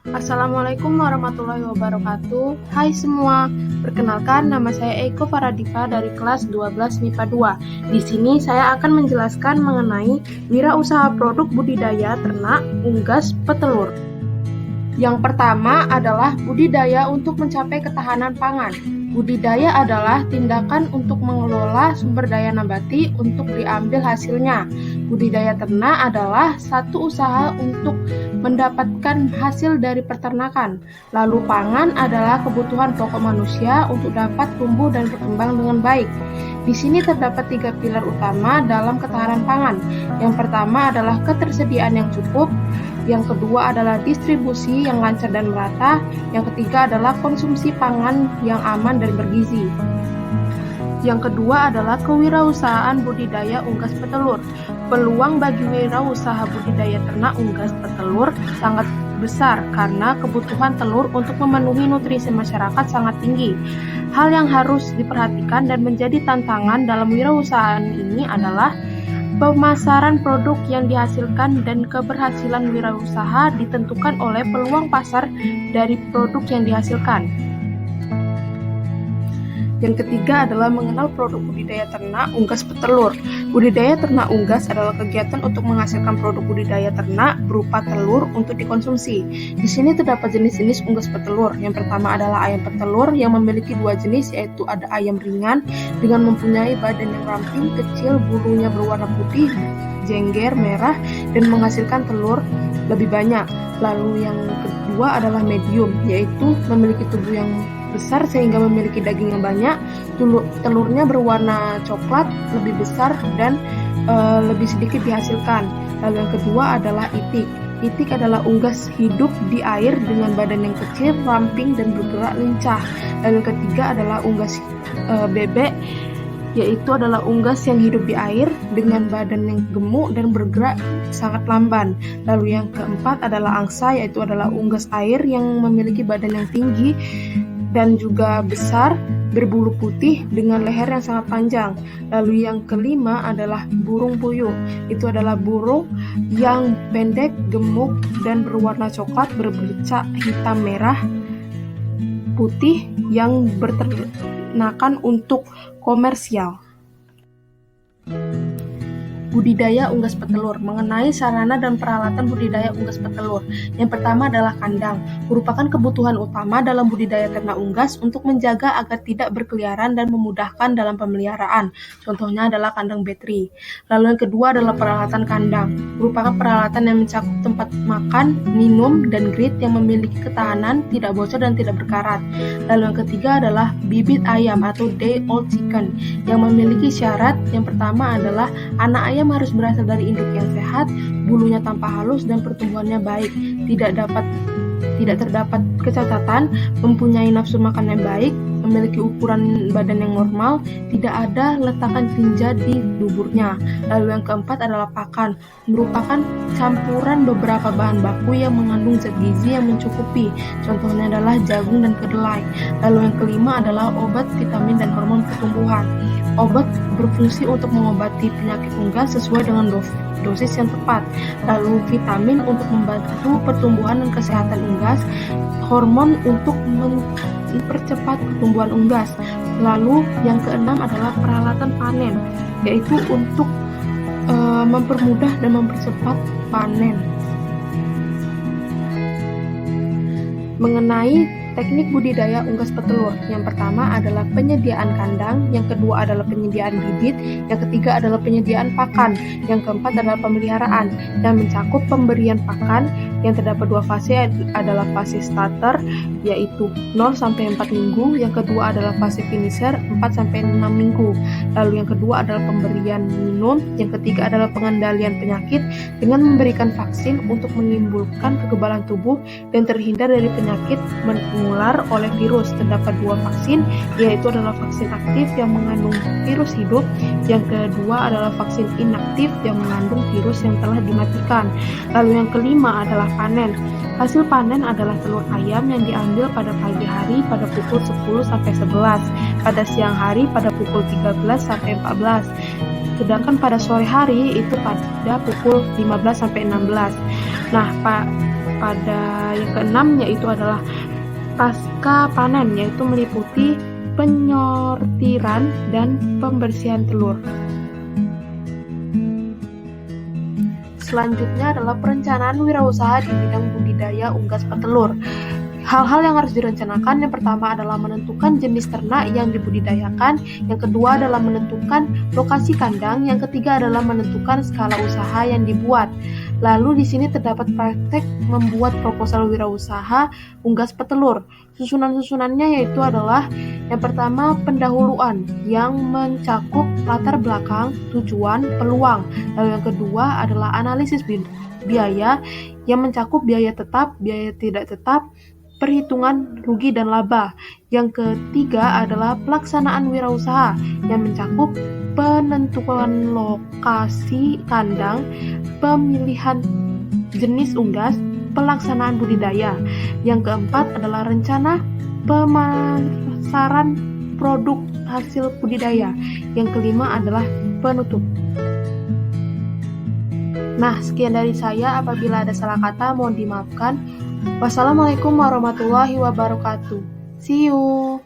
Assalamualaikum warahmatullahi wabarakatuh. Hai semua, perkenalkan nama saya Eko Faradifa dari kelas 12 MIPA 2. Di sini saya akan menjelaskan mengenai wirausaha produk budidaya ternak, unggas, petelur. Yang pertama adalah budidaya untuk mencapai ketahanan pangan. Budidaya adalah tindakan untuk mengelola sumber daya nabati untuk diambil hasilnya. Budidaya ternak adalah satu usaha untuk mendapatkan hasil dari peternakan. Lalu pangan adalah kebutuhan pokok manusia untuk dapat tumbuh dan berkembang dengan baik. Di sini terdapat 3 pilar utama dalam ketahanan pangan. Yang pertama adalah ketersediaan yang cukup, yang kedua adalah distribusi yang lancar dan merata, yang ketiga adalah konsumsi pangan yang aman dan bergizi. Yang kedua adalah kewirausahaan budidaya unggas petelur. Peluang bagi wirausaha budidaya ternak unggas petelur sangat besar karena kebutuhan telur untuk memenuhi nutrisi masyarakat sangat tinggi. Hal yang harus diperhatikan dan menjadi tantangan dalam wirausahaan ini adalah pemasaran produk yang dihasilkan dan keberhasilan wirausaha ditentukan oleh peluang pasar dari produk yang dihasilkan. Yang ketiga adalah mengenal produk budidaya ternak unggas petelur. Budidaya ternak unggas adalah kegiatan untuk menghasilkan produk budidaya ternak berupa telur untuk dikonsumsi. Di sini terdapat jenis-jenis unggas petelur. Yang pertama adalah ayam petelur yang memiliki 2 jenis, yaitu ada ayam ringan dengan mempunyai badan yang ramping, kecil, bulunya berwarna putih, jengger, merah, dan menghasilkan telur lebih banyak. Lalu yang kedua adalah medium, yaitu memiliki tubuh yang besar sehingga memiliki daging yang banyak, telurnya berwarna coklat, lebih besar dan lebih sedikit dihasilkan. Lalu yang kedua adalah itik. Itik adalah unggas hidup di air dengan badan yang kecil, ramping dan bergerak lincah. Lalu yang ketiga adalah unggas bebek, yaitu adalah unggas yang hidup di air dengan badan yang gemuk dan bergerak sangat lamban. Lalu yang keempat adalah angsa, yaitu adalah unggas air yang memiliki badan yang tinggi dan juga besar, berbulu putih dengan leher yang sangat panjang. Lalu yang kelima adalah burung puyuh. Itu adalah burung yang pendek, gemuk, dan berwarna coklat berbercak hitam merah putih yang berternakan untuk komersial. Budidaya unggas petelur. Mengenai sarana dan peralatan budidaya unggas petelur. Yang pertama adalah kandang, merupakan kebutuhan utama dalam budidaya ternak unggas untuk menjaga agar tidak berkeliaran dan memudahkan dalam pemeliharaan. Contohnya adalah kandang bateri. Lalu yang kedua adalah peralatan kandang, merupakan peralatan yang mencakup tempat makan, minum, dan grid yang memiliki ketahanan, tidak bocor dan tidak berkarat. Lalu yang ketiga adalah bibit ayam atau day old chicken, yang memiliki syarat yang pertama adalah anak ayam harus berasal dari induk yang sehat, bulunya tampak halus dan pertumbuhannya baik, tidak terdapat kecacatan, mempunyai nafsu makan yang baik, memiliki ukuran badan yang normal, tidak ada letakan tinja di duburnya. Lalu yang keempat adalah pakan, merupakan campuran beberapa bahan baku yang mengandung zat gizi yang mencukupi, contohnya adalah jagung dan kedelai. Lalu yang kelima adalah obat, vitamin, dan hormon pertumbuhan. Obat berfungsi untuk mengobati penyakit unggas sesuai dengan dosis yang tepat. Lalu vitamin untuk membantu pertumbuhan dan kesehatan unggas, hormon untuk mempercepat pertumbuhan unggas. Lalu yang keenam adalah peralatan panen, yaitu untuk mempermudah dan mempercepat panen. Mengenai teknik budidaya unggas petelur, yang pertama adalah penyediaan kandang, yang kedua adalah penyediaan bibit, yang ketiga adalah penyediaan pakan, yang keempat adalah pemeliharaan, yang mencakup pemberian pakan yang terdapat 2 fase adalah fase starter, yaitu 0-4 minggu, yang kedua adalah fase finisher 4-6 minggu. Lalu yang kedua adalah pemberian minum, yang ketiga adalah pengendalian penyakit dengan memberikan vaksin untuk menimbulkan kekebalan tubuh dan terhindar dari penyakit menular oleh virus. Terdapat 2 vaksin, yaitu adalah vaksin aktif yang mengandung virus hidup, yang kedua adalah vaksin inaktif yang mengandung virus yang telah dimatikan. Lalu yang kelima adalah panen. Hasil panen adalah telur ayam yang diambil pada pagi hari pada pukul 10-11, pada siang hari pada pukul 13-14, sedangkan pada sore hari itu pada pukul 15-16. Nah, pada yang keenam, yaitu adalah pasca panen, yaitu meliputi penyortiran dan pembersihan telur. Selanjutnya adalah perencanaan wirausaha di bidang budidaya unggas petelur. Hal-hal yang harus direncanakan, yang pertama adalah menentukan jenis ternak yang dibudidayakan, yang kedua adalah menentukan lokasi kandang, yang ketiga adalah menentukan skala usaha yang dibuat. Lalu di sini terdapat praktek membuat proposal wirausaha unggas petelur. Susunan-susunannya yaitu adalah yang pertama pendahuluan yang mencakup latar belakang, tujuan, peluang. Lalu yang kedua adalah analisis biaya yang mencakup biaya tetap, biaya tidak tetap, perhitungan rugi dan laba. Yang ketiga adalah pelaksanaan wirausaha yang mencakup penentuan lokasi kandang, pemilihan jenis unggas, pelaksanaan budidaya. Yang keempat adalah rencana pemasaran produk hasil budidaya. Yang kelima adalah penutup. Nah, sekian dari saya. Apabila ada salah kata, mohon dimaafkan. Wassalamualaikum warahmatullahi wabarakatuh. See you.